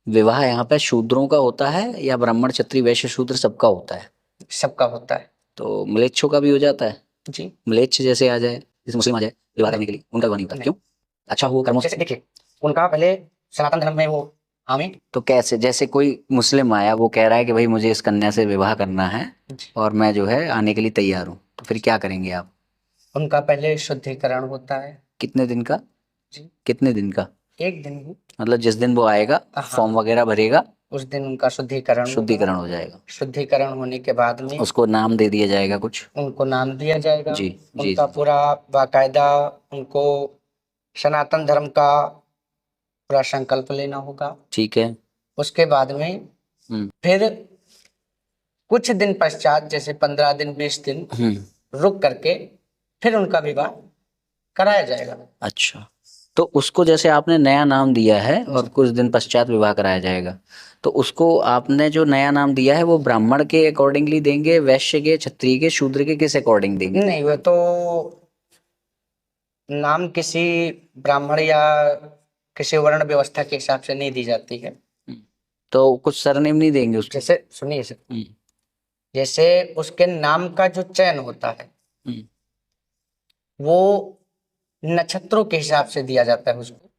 विवाह यहाँ पे शूद्रों का होता है या ब्राह्मण क्षत्रिय वैश्य शूद्र सबका होता है? सबका होता है। तो म्लेच्छों का भी हो जाता है? जी। म्लेच्छ जैसे आ जाए, जैसे मुस्लिम आ जाए विवाह करने के लिए, उनका विवाह नहीं होता नहीं। क्यों? अच्छा हो कर्मों जैसे से। देखिए, उनका पहले सनातन धर्म में वो हामी। तो कैसे, जैसे कोई मुस्लिम आया वो कह रहा है कि भाई मुझे इस कन्या से विवाह करना है जी। और मैं जो है आने के लिए तैयार हूँ, तो फिर क्या करेंगे आप? उनका पहले शुद्धिकरण होता है। कितने दिन का? जी। कितने दिन का? एक दिन ही। मतलब जिस दिन वो आएगा फॉर्म हाँ, वगैरह भरेगा, उस दिन उनका शुद्धिकरण होगा। शुद्धिकरण हो जाएगा, शुद्धिकरण होने के बाद में उसको नाम दे दिया जाएगा कुछ? उनको नाम दिया जाएगा। जी जी उनका जी। पूरा बाकायदा उनको सनातन धर्म का पूरा संकल्प लेना होगा। ठीक है। उसके बाद में हम्म फिर कुछ दिन पश्चात, जैसे 15 दिन 20 दिन रुक करके फिर उनका विवाह कराया जाएगा। अच्छा, तो उसको जैसे आपने नया नाम दिया है और कुछ दिन पश्चात विवाह कराया जाएगा, तो उसको आपने जो नया नाम दिया है वो ब्राह्मण के अकॉर्डिंगली देंगे, वैश्य के, क्षत्रिय के, शूद्र के, किस अकॉर्डिंग देंगे? नहीं, वो तो नाम किसी ब्राह्मण या किसी वर्ण व्यवस्था के हिसाब से नहीं दी जाती है। तो कुछ सरनेम नहीं देंगे उसको? जैसे सुनिए सर, हम्म, जैसे उसके नाम का जो चयन होता है हम्म। वो नक्षत्रों के हिसाब से दिया जाता है उसको।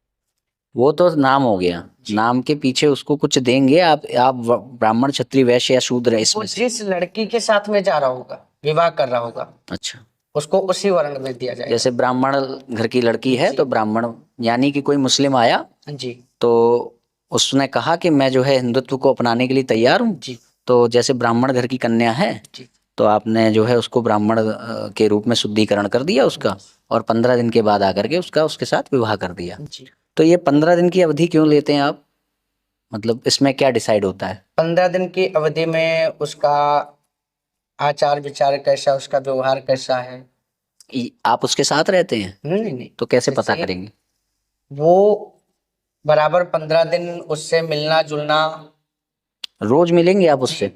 वो तो नाम हो गया, जी। नाम के पीछे उसको कुछ देंगे आप ब्राह्मण, क्षत्रिय, वैश्य या शूद्र है वो इसमें से? जिस लड़की के साथ में जा रहा होगा, विवाह कर रहा होगा, अच्छा, उसको उसी वर्ण में दिया जाएगा। जैसे ब्राह्मण घर की लड़की है जी। तो ब्राह्मण, यानी कि कोई मुस्लिम आया जी। तो उसने कहा कि मैं जो है हिंदुत्व को अपनाने के लिए तैयार हूँ, जी। तो जैसे ब्राह्मण घर की कन्या है जी। तो आपने जो है उसको ब्राह्मण के रूप में शुद्धिकरण कर दिया उसका, और 15 दिन के बाद आकर के उसका उसके साथ विवाह कर दिया। जी। तो ये 15 दिन की अवधि क्यों लेते हैं आप? मतलब इसमें क्या डिसाइड होता है? 15 दिन की अवधि में उसका आचार विचार कैसा, उसका व्यवहार कैसा है। आप उसके साथ रहते हैं नहीं नहीं, तो कैसे पता जैसे करेंगे? वो बराबर 15 दिन उससे मिलना जुलना। रोज मिलेंगे आप जी। उससे?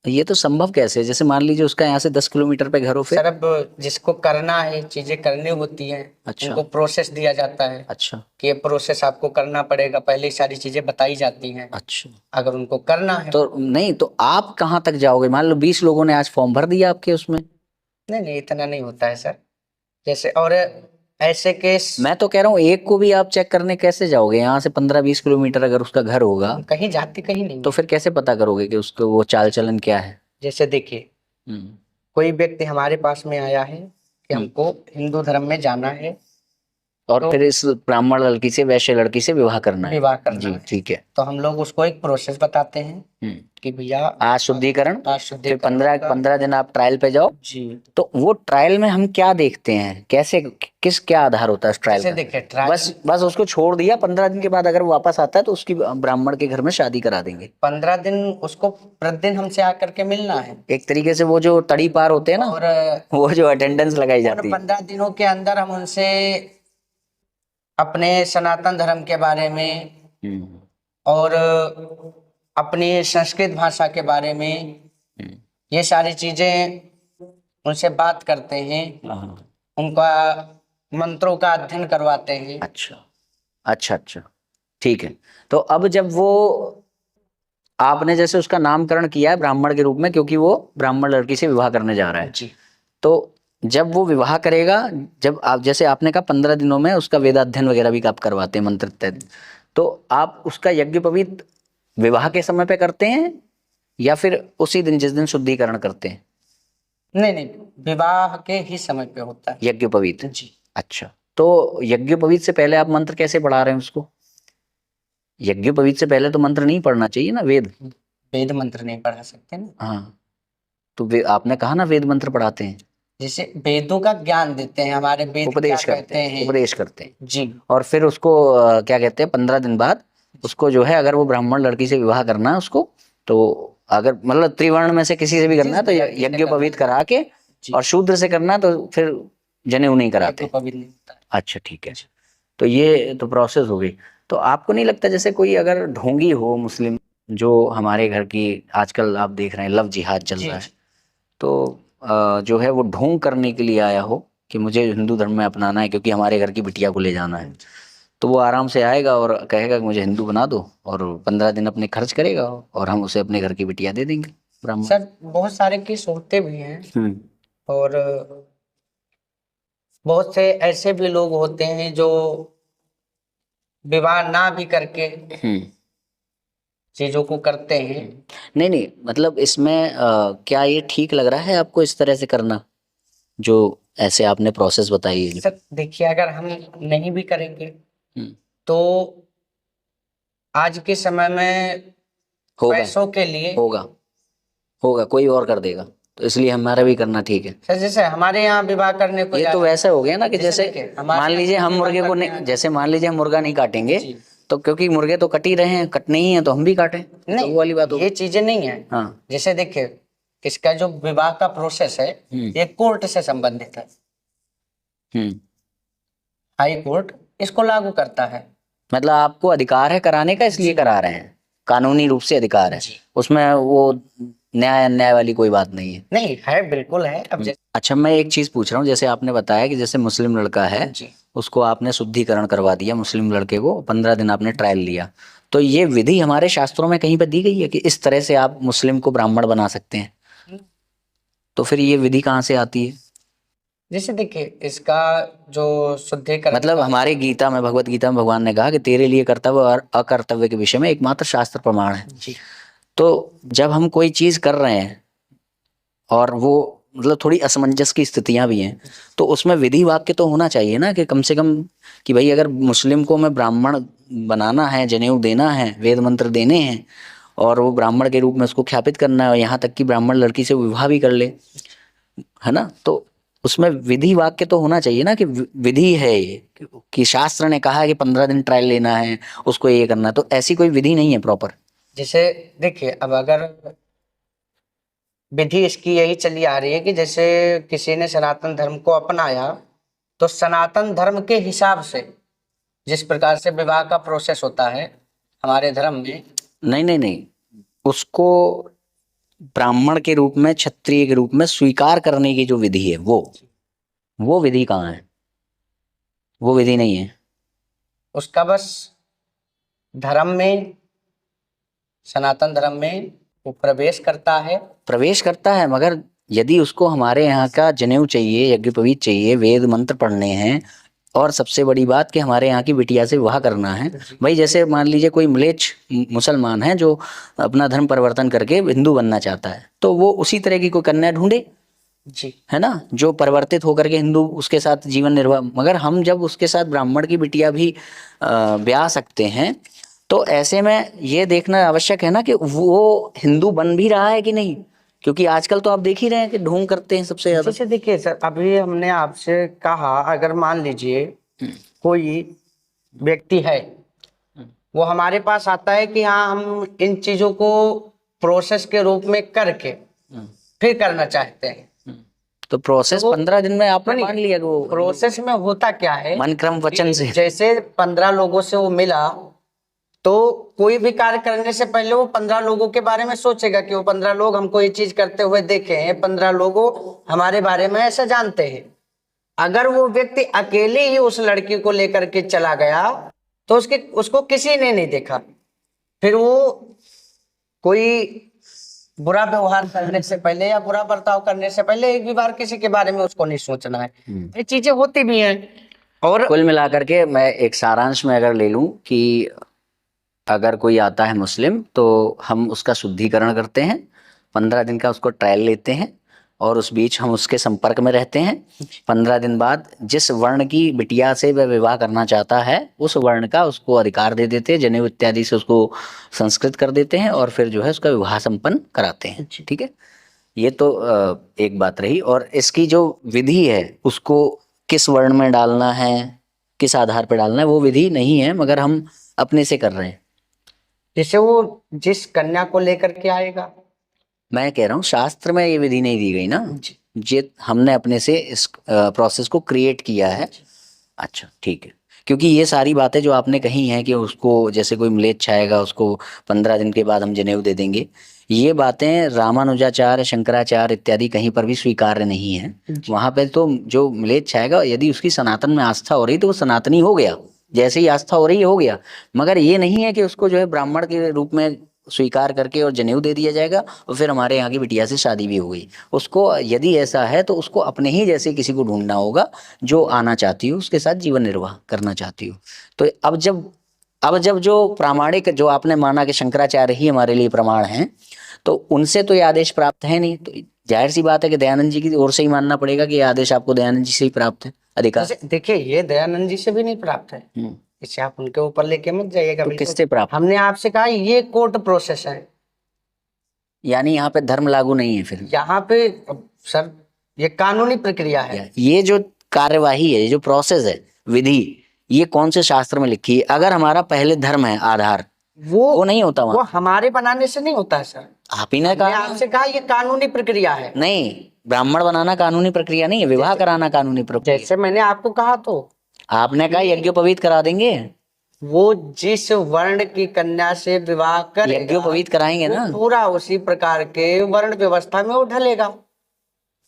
ये तो संभव कैसे है? जैसे मान लीजिए उसका यहाँ से 10 किलोमीटर पे घर हो, सर, फिर? अब जिसको करना है, चीजें करनी होती हैं, अच्छा उनको प्रोसेस दिया जाता है अच्छा कि ये प्रोसेस आपको करना पड़ेगा, पहले ही सारी चीजें बताई जाती हैं अच्छा। अगर उनको करना है। तो नहीं, तो आप कहाँ तक जाओगे? मान लो 20 लोगों ने आज फॉर्म भर दिया आपके उसमें। नहीं नहीं, इतना नहीं होता है सर। जैसे और ऐसे केस मैं तो कह रहा हूँ एक को भी आप चेक करने कैसे जाओगे? यहाँ से 15-20 किलोमीटर अगर उसका घर होगा कहीं जाते कहीं नहीं तो है। फिर कैसे पता करोगे कि उसको वो चाल चलन क्या है? जैसे देखिए, हम्म कोई व्यक्ति हमारे पास में आया है कि हम्म। हमको हिंदू धर्म में जाना है, और तो फिर इस ब्राह्मण लड़की से, वैश्य लड़की से विवाह करना है? विवाह करना जी है, ठीक है। तो हम लोग उसको एक प्रोसेस बताते हैं हम्म। कि भैया आज शुद्धिकरण, आज फिर शुद्धिकरण पंद्रह होगा। 15 दिन आप ट्रायल पे जाओ। जी। तो वो ट्रायल में हम क्या देखते हैं, कैसे, किस, क्या आधार होता है उस ट्रायल जैसे का? देखिए, ट्रायल बस बस उसको छोड़ दिया, 15 दिन के बाद अगर वो वापस आता है तो उसकी ब्राह्मण के घर में शादी करा देंगे? 15 दिन उसको प्रतिदिन हमसे आकर के मिलना है। एक तरीके से वो जो तड़ी पार होते हैं ना, और वो जो अटेंडेंस लगाई उन जाती है। 15 दिनों के अंदर हम उनसे अपने सनातन धर्म के बारे में हम्म और अपनी संस्कृत भाषा के बारे में हम्म। ये सारी चीजें उनसे बात करते हैं। हाँ। उनका मंत्रों का अध्ययन करवाते हैं। अच्छा अच्छा अच्छा, ठीक है। तो अब जब वो, आपने जैसे उसका नामकरण किया है ब्राह्मण के रूप में क्योंकि वो ब्राह्मण लड़की से विवाह करने जा रहा है, जी। तो जब वो विवाह करेगा, जब आप जैसे आपने कहा 15 दिनों में उसका वेदाध्ययन वगैरह भी आप करवाते हैं मंत्र तैत, तो आप उसका यज्ञ पवित्र विवाह के समय पे करते हैं या फिर उसी दिन जिस दिन शुद्धिकरण करते हैं? नहीं नहीं, विवाह के ही समय पे होता है यज्ञ पवित्र। जी। अच्छा, तो यज्ञ पवित्र से पहले आप मंत्र कैसे पढ़ा रहे हैं उसको? यज्ञ पवित्र से पहले तो मंत्र नहीं पढ़ना चाहिए ना, वेद? वेद मंत्र नहीं पढ़ा सकते ना। हाँ, तो आपने कहा ना वेद मंत्र पढ़ाते हैं। जैसे वेदों का ज्ञान देते हैं, हमारे वेद क्या उपदेश करते कहते हैं, हैं। उपदेश करते हैं। जी। और फिर उसको क्या कहते हैं, 15 दिन बाद उसको जो है, अगर वो ब्राह्मण लड़की से विवाह करना है उसको, तो अगर मतलब त्रिवर्ण में से किसी से भी करना है तो यज्ञ पवित्र करा के, और शूद्र से करना है तो फिर जनेऊ नहीं कराते? पवित्र नहीं होता है। अच्छा ठीक है। तो ये तो प्रोसेस हो गई। तो आपको नहीं लगता जैसे कोई अगर ढोंगी हो मुस्लिम, जो हमारे घर की आजकल आप देख रहे हैं लव जिहाद चल जी। रहा है, तो जो है वो ढोंग करने के लिए आया हो कि मुझे हिंदू धर्म में अपनाना है क्योंकि हमारे घर की बिटिया को ले जाना है, तो वो आराम से आएगा और कहेगा कि मुझे हिंदू बना दो, और 15 दिन अपने खर्च करेगा और हम उसे अपने घर की बिटिया दे देंगे ब्राह्मण। सर बहुत सारे केस होते भी हैं, हम्म और बहुत से ऐसे भी लोग होते हैं जो विवाह ना भी करके हम्म चीजों को करते हैं। नहीं नहीं, मतलब इसमें क्या ये ठीक लग रहा है आपको इस तरह से करना, जो ऐसे आपने प्रोसेस बताई है? सर देखिए, अगर हम नहीं भी करेंगे हम्म, तो आज के समय में होगा पैसों के लिए, होगा होगा, कोई और कर देगा, तो इसलिए हमारा भी करना ठीक है। सर जैसे हमारे यहाँ विवाह करने को ये तो वैसा हो गया ना कि जैसे देखिए, हमारे मान लीजिए हम मुर्गे को नहीं, जैसे मान लीजिए हम मुर्गा नहीं काटेंगे, जी। तो क्योंकि मुर्गे तो कट ही रहे हैं, कटने ही है तो हम भी काटें, तो नहीं, वो वाली बात ये होगी। चीजें नहीं है। हाँ। जैसे देखिए, इसका जो विवाह का प्रोसेस है ये कोर्ट से संबंधित है। हम्म हाई कोर्ट इसको लागू करता है। मतलब आपको अधिकार है कराने का, इसलिए करा रहे हैं, कानूनी रूप से अधिकार है, जी। उसमें वो न्याय अन्याय वाली कोई बात नहीं है। नहीं है, बिल्कुल है। अब अच्छा, मैं एक चीज पूछ रहा हूँ, जैसे आपने बताया कि जैसे मुस्लिम लड़का है, जी, उसको आपने शुद्धिकरण करवा दिया, मुस्लिम लड़के को 15 दिन आपने ट्रायल लिया, तो ये विधि हमारे शास्त्रों में कहीं पर दी गई है कि इस तरह से आप मुस्लिम को ब्राह्मण बना सकते हैं? तो फिर ये विधि कहाँ से आती है? जैसे देखिए, इसका जो शुद्धिकरण मतलब हमारे गीता में, भगवत गीता में भगवान ने कहा कि तेरे लिए कर्तव्य और अकर्तव्य के विषय में एकमात्र शास्त्र प्रमाण है। जी, तो जब हम कोई चीज कर रहे हैं और वो मतलब थोड़ी असमंजस की स्थितियां भी हैं, तो उसमें विधि वाक्य तो होना चाहिए ना, कि कम से कम कि भाई अगर मुस्लिम को मैं ब्राह्मण बनाना है, जनेऊ देना है, वेद मंत्र देने हैं, और वो ब्राह्मण के रूप में उसको ख्यापित करना है, यहाँ तक कि ब्राह्मण लड़की से विवाह भी कर ले, है ना, तो उसमें विधि वाक्य तो होना चाहिए ना कि विधि है ये, कि शास्त्र ने कहा है कि 15 दिन ट्रायल लेना है, उसको ये करना है, तो ऐसी कोई विधि नहीं है प्रॉपर। जैसे देखिए, अब अगर विधि इसकी यही चली आ रही है कि जैसे किसी ने सनातन धर्म को अपनाया, तो सनातन धर्म के हिसाब से जिस प्रकार से विवाह का प्रोसेस होता है हमारे धर्म में। नहीं नहीं नहीं, उसको ब्राह्मण के रूप में, क्षत्रिय के रूप में स्वीकार करने की जो विधि है, वो विधि कहाँ है? वो विधि नहीं है। उसका बस धर्म में, सनातन धर्म में वो प्रवेश करता है। प्रवेश करता है, मगर यदि उसको हमारे यहाँ का जनेऊ चाहिए, यज्ञोपवीत चाहिए, वेद मंत्र पढ़ने हैं, और सबसे बड़ी बात कि हमारे यहाँ की बिटिया से विवाह करना है, भाई जैसे मान लीजिए कोई म्लेच्छ मुसलमान है जो अपना धर्म परिवर्तन करके हिंदू बनना चाहता है, तो वो उसी तरह की कोई कन्या ढूंढे, जी, है ना, जो परिवर्तित होकर के हिंदू उसके साथ जीवन निर्वाह। मगर हम जब उसके साथ ब्राह्मण की बिटिया भी ब्याह सकते हैं, तो ऐसे में ये देखना आवश्यक है ना कि वो हिंदू बन भी रहा है कि नहीं, क्योंकि आजकल तो आप देख ही रहे हैं कि ढोंग करते हैं सबसे ज्यादा। जैसे देखिए सर, अभी हमने आपसे कहा, अगर मान लीजिए कोई व्यक्ति है, वो हमारे पास आता है कि हाँ हम इन चीजों को प्रोसेस के रूप में करके फिर करना चाहते हैं, तो प्रोसेस तो 15 दिन में आपने मान लिया कि वो प्रोसेस में होता क्या है, मन क्रम वचन से। जैसे 15 लोगों से वो मिला, तो कोई भी कार्य करने से पहले वो 15 लोगों के बारे में सोचेगा कि वो 15 लोग हमको ये चीज करते हुए देखे हैं, 15 लोगों हमारे बारे में ऐसा जानते हैं। अगर वो व्यक्ति अकेले ही उस लड़की को लेकर के चला गया, तो उसको किसी ने नहीं देखा, फिर वो कोई बुरा व्यवहार करने से पहले या बुरा बर्ताव करने से पहले एक भी बार किसी के बारे में उसको नहीं सोचना है। ये चीजें होती भी हैं। और कुल मिलाकर के मैं एक सारांश में अगर ले लूं कि अगर कोई आता है मुस्लिम, तो हम उसका शुद्धिकरण करते हैं, 15 दिन का उसको ट्रायल लेते हैं, और उस बीच हम उसके संपर्क में रहते हैं। 15 दिन बाद जिस वर्ण की बिटिया से वह विवाह करना चाहता है, उस वर्ण का उसको अधिकार दे देते हैं, जनेऊ इत्यादि से उसको संस्कृत कर देते हैं, और फिर जो है उसका विवाह संपन्न कराते हैं। ठीक है, ये तो एक बात रही। और इसकी जो विधि है, उसको किस वर्ण में डालना है, किस आधार पर डालना है, वो विधि नहीं है, मगर हम अपने से कर रहे हैं। जैसे वो जिस कन्या को लेकर के आएगा, मैं कह रहा हूँ शास्त्र में ये विधि नहीं दी गई ना, ये हमने अपने से इस प्रोसेस को क्रिएट किया है। अच्छा ठीक है, क्योंकि ये सारी बातें जो आपने कही हैं कि उसको जैसे कोई म्लेच्छ आएगा उसको 15 दिन के बाद हम जनेऊ दे देंगे, ये बातें रामानुजाचार्य, शंकराचार्य इत्यादि कहीं पर भी स्वीकार्य नहीं है। वहां पे तो जो म्लेच्छ आएगा, यदि उसकी सनातन में आस्था हो रही तो वो सनातनी हो गया, जैसे ही आस्था हो रही है हो गया, मगर ये नहीं है कि उसको जो है ब्राह्मण के रूप में स्वीकार करके और जनेऊ दे दिया जाएगा और फिर हमारे यहाँ की बिटिया से शादी भी हो गई। उसको यदि ऐसा है तो उसको अपने ही जैसे किसी को ढूंढना होगा जो आना चाहती हो, उसके साथ जीवन निर्वाह करना चाहती हो। तो अब जब जो प्रामाणिक जो आपने माना कि शंकराचार्य ही हमारे लिए प्रमाण हैं, तो उनसे तो ये आदेश प्राप्त है नहीं, तो जाहिर सी बात है कि दयानंद जी की ओर से ही मानना पड़ेगा कि ये आदेश आपको दयानंद जी से ही प्राप्त है अधिकार। जैसे देखिए, ये दयानंद जी से भी नहीं प्राप्त है, इसे आप उनके ऊपर लेके मत जाइएगा। तो बिल्कुल किससे प्राप्त? हमने आपसे कहा ये कोर्ट प्रोसेस है, यानी यहाँ पे धर्म लागू नहीं है फिर? यहाँ पे सर ये कानूनी प्रक्रिया है। ये जो कार्यवाही है, ये जो प्रोसेस है, विधि, ये कौन से शास्त्र में लिखी है? अगर हमारा पहले धर्म है आधार, वो नहीं होता वो वहाँ। हमारे बनाने से नहीं होता है सर। आप ही ने हमने कहा। आपसे कहा ये कानूनी प्रक्रिया है। नहीं, ब्राह्मण बनाना कानूनी प्रक्रिया नहीं है, विवाह कराना कानूनी प्रक्रिया। जैसे मैंने आपको कहा, तो आपने कहा यज्ञोपवीत करा देंगे, वो जिस वर्ण की कन्या से विवाह करेगा यज्ञोपवीत कराएंगे ना, वो पूरा उसी प्रकार के वर्ण व्यवस्था में वो ढलेगा।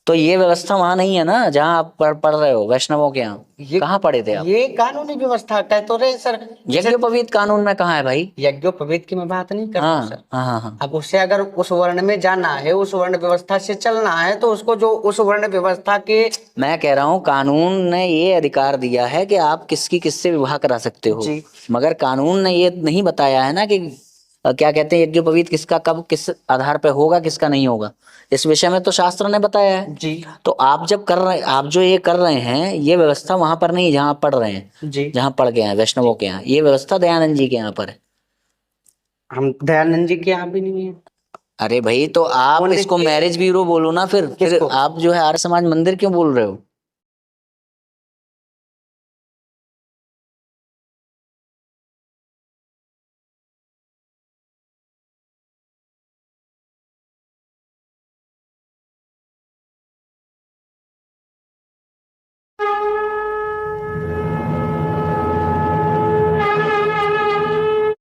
तो ये व्यवस्था वहां नहीं है ना जहाँ आप पढ़ रहे हो वैष्णवों के यहाँ। ये कहाँ पढ़े थे आप? ये कानूनी व्यवस्था कह तो रहे सर। यज्ञोपवीत कानून में कहाँ है भाई? यज्ञोपवीत की मैं बात नहीं कर रहा हूँ सर। हाँ। अब उसे अगर उस वर्ण में जाना है, उस वर्ण व्यवस्था से चलना है, तो उसको जो उस वर्ण व्यवस्था के, मैं कह रहा हूँ कानून ने ये अधिकार दिया है कि आप किसकी किससे विवाह करा सकते हो, मगर कानून ने ये नहीं बताया है ना कि क्या कहते हैं यज्ञोपवीत किसका कब किस आधार पे होगा, किसका नहीं होगा। इस विषय में तो शास्त्र ने बताया है जी। तो आप जब कर रहे, आप जो ये कर रहे हैं, ये व्यवस्था वहां पर नहीं जहां आप पढ़ रहे हैं जी, जहां पढ़ के हैं वैष्णवों के यहाँ, ये व्यवस्था दयानंद जी के यहाँ पर है। हम दयानंद जी के यहाँ भी नहीं है। अरे भाई, तो आप इसको मैरिज ब्यूरो बोलो ना, फिर आप जो है आर्य समाज मंदिर क्यों बोल रहे हो?